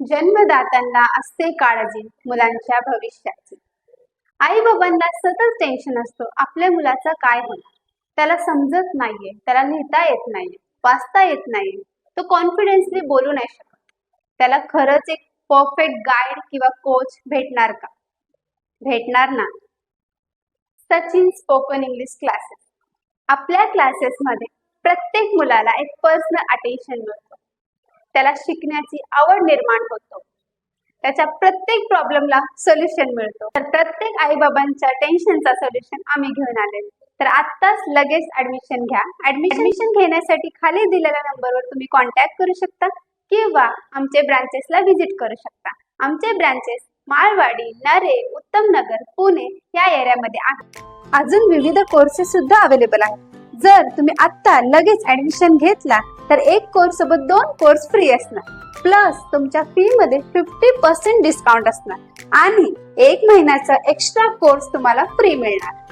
जन्मदात्यांना असते काळजी मुलांच्या भविष्याची. आई बाबांना सतत टेन्शन असतो आपल्या मुलाचं काय होणार. त्याला समजत नाहीये, त्याला लिहिता येत नाहीये, वाचता येत नाहीये, तो कॉन्फिडेन्सली बोलू नाही शकत. त्याला खरंच एक परफेक्ट गाईड किंवा कोच भेटणार का? भेटणार ना. Sachin spoken English classes. आपल्या क्लासेसमध्ये प्रत्येक मुलाला एक पर्सनल अटेन्शन मिळतो. त्याला शिकण्याची आवड निर्माण होतो. त्याच्या प्रत्येक प्रॉब्लेमला सोल्युशन मिळतो. तर प्रत्येक आई बाबांच्या टेन्शनचा सोल्युशन आम्ही घेऊन आले. तर आत्ताच लगेच ऍडमिशन घ्या. ऍडमिशन घेण्यासाठी खाली दिलेल्या नंबरवर तुम्ही कॉन्टॅक्ट करू शकता किंवा आमचे ब्रांचेसला व्हिजिट करू शकता. आमचे ब्रांचेस माळवाडी, नरे, उत्तमनगर, पुणे या एरियामध्ये आहेत. अजून विविध कोर्सेस सुद्धा अवेलेबल आहेत. जर तुम्ही आत्ता लगेच ऍडमिशन घेतला तर एक कोर्स सोबत 2 कोर्स फ्री असणार. प्लस तुमच्या फी मध्ये 50% डिस्काउंट असणार आणि 1 महिन्याचा एक्स्ट्रा कोर्स तुम्हाला फ्री मिळणार.